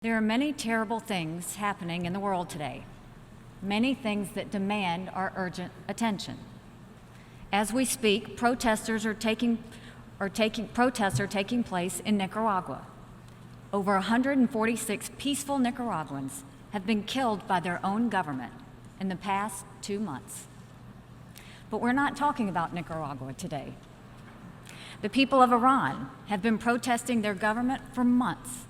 There are many terrible things happening in the world today, many things that demand our urgent attention. As we speak, protests are taking place in Nicaragua. Over 146 peaceful Nicaraguans have been killed by their own government in the past 2 months. But we're not talking about Nicaragua today. The people of Iran have been protesting their government for months.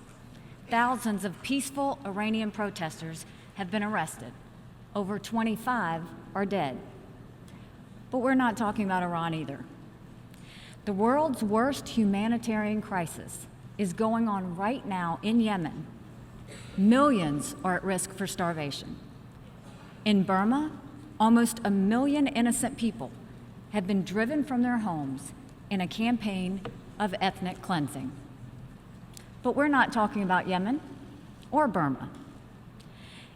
Thousands of peaceful Iranian protesters have been arrested. Over 25 are dead. But we're not talking about Iran either. The world's worst humanitarian crisis is going on right now in Yemen. Millions are at risk for starvation. In Burma, almost 1 million innocent people have been driven from their homes in a campaign of ethnic cleansing. But we're not talking about Yemen or Burma.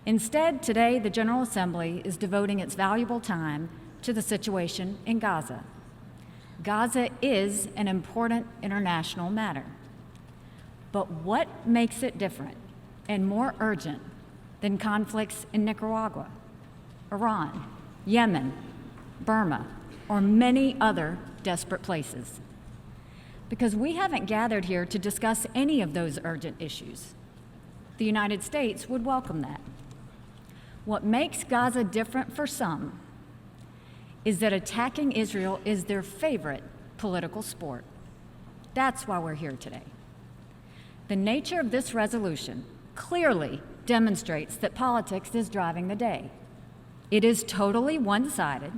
Instead, today, the General Assembly is devoting its valuable time to the situation in Gaza. Gaza is an important international matter. But what makes it different and more urgent than conflicts in Nicaragua, Iran, Yemen, Burma, or many other desperate places? Because we haven't gathered here to discuss any of those urgent issues. The United States would welcome that. What makes Gaza different for some is that attacking Israel is their favorite political sport. That's why we're here today. The nature of this resolution clearly demonstrates that politics is driving the day. It is totally one-sided.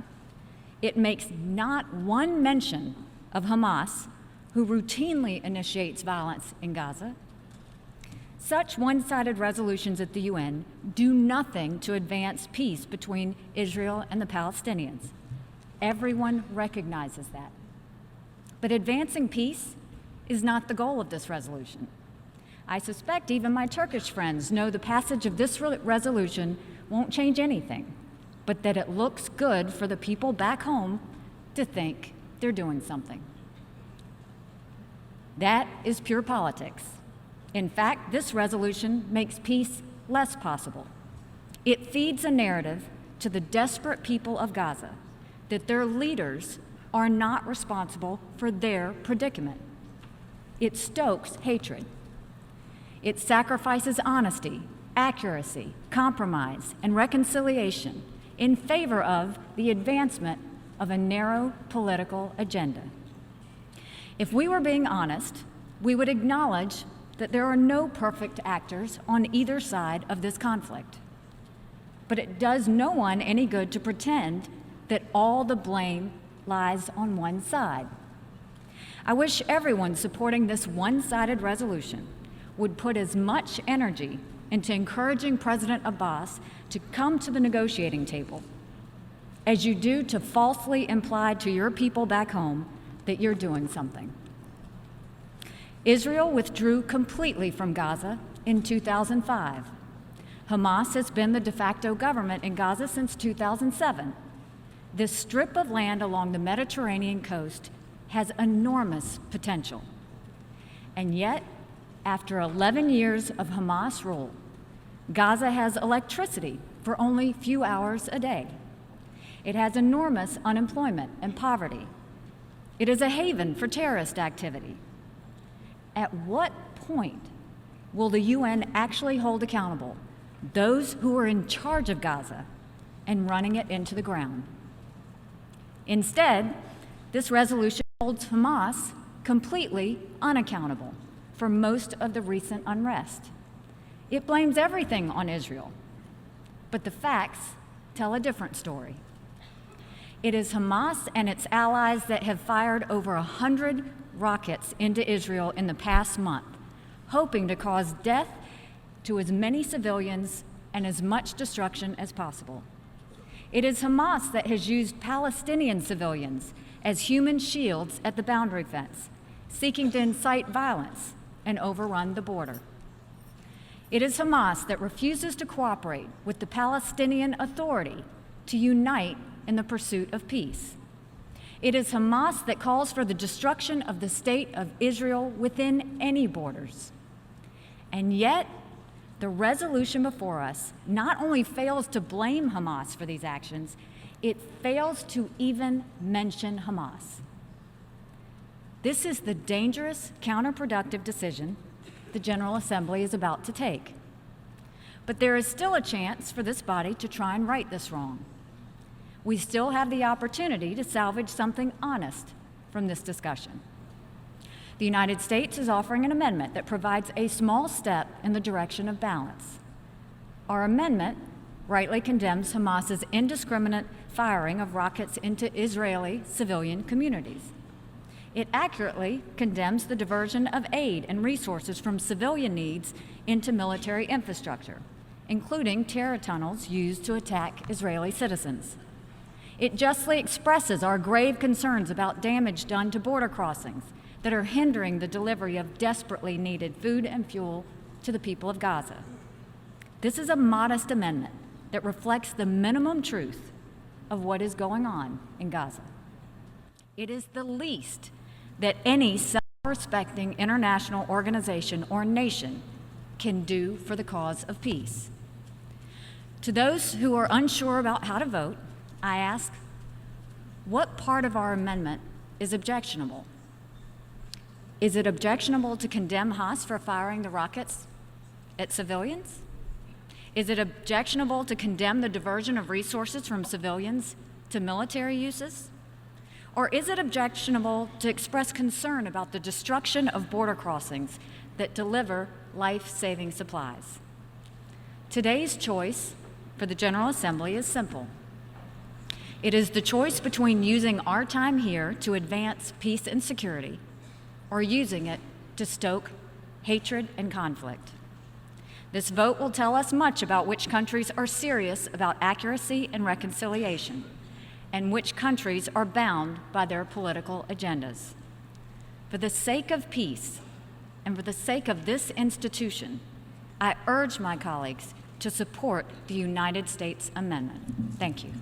It makes not one mention of Hamas, who routinely initiates violence in Gaza. Such one-sided resolutions at the UN do nothing to advance peace between Israel and the Palestinians. Everyone recognizes that. But advancing peace is not the goal of this resolution. I suspect even my Turkish friends know the passage of this resolution won't change anything, but that it looks good for the people back home to think they're doing something. That is pure politics. In fact, this resolution makes peace less possible. It feeds a narrative to the desperate people of Gaza that their leaders are not responsible for their predicament. It stokes hatred. It sacrifices honesty, accuracy, compromise, and reconciliation in favor of the advancement of a narrow political agenda. If we were being honest, we would acknowledge that there are no perfect actors on either side of this conflict. But it does no one any good to pretend that all the blame lies on one side. I wish everyone supporting this one-sided resolution would put as much energy into encouraging President Abbas to come to the negotiating table as you do to falsely imply to your people back home that you're doing something. Israel withdrew completely from Gaza in 2005. Hamas has been the de facto government in Gaza since 2007. This strip of land along the Mediterranean coast has enormous potential. And yet, after 11 years of Hamas rule, Gaza has electricity for only a few hours a day. It has enormous unemployment and poverty. It is a haven for terrorist activity. At what point will the UN actually hold accountable those who are in charge of Gaza and running it into the ground? Instead, this resolution holds Hamas completely unaccountable for most of the recent unrest. It blames everything on Israel, but the facts tell a different story. It is Hamas and its allies that have fired over 100 rockets into Israel in the past month, hoping to cause death to as many civilians and as much destruction as possible. It is Hamas that has used Palestinian civilians as human shields at the boundary fence, seeking to incite violence and overrun the border. It is Hamas that refuses to cooperate with the Palestinian Authority to unite in the pursuit of peace. It is Hamas that calls for the destruction of the state of Israel within any borders. And yet, the resolution before us not only fails to blame Hamas for these actions, it fails to even mention Hamas. This is the dangerous, counterproductive decision the General Assembly is about to take. But there is still a chance for this body to try and right this wrong. We still have the opportunity to salvage something honest from this discussion. The United States is offering an amendment that provides a small step in the direction of balance. Our amendment rightly condemns Hamas's indiscriminate firing of rockets into Israeli civilian communities. It accurately condemns the diversion of aid and resources from civilian needs into military infrastructure, including terror tunnels used to attack Israeli citizens. It justly expresses our grave concerns about damage done to border crossings that are hindering the delivery of desperately needed food and fuel to the people of Gaza. This is a modest amendment that reflects the minimum truth of what is going on in Gaza. It is the least that any self-respecting international organization or nation can do for the cause of peace. To those who are unsure about how to vote, I ask, what part of our amendment is objectionable? Is it objectionable to condemn Hamas for firing the rockets at civilians? Is it objectionable to condemn the diversion of resources from civilians to military uses? Or is it objectionable to express concern about the destruction of border crossings that deliver life-saving supplies? Today's choice for the General Assembly is simple. It is the choice between using our time here to advance peace and security or using it to stoke hatred and conflict. This vote will tell us much about which countries are serious about accuracy and reconciliation, and which countries are bound by their political agendas. For the sake of peace and for the sake of this institution, I urge my colleagues to support the United States Amendment. Thank you.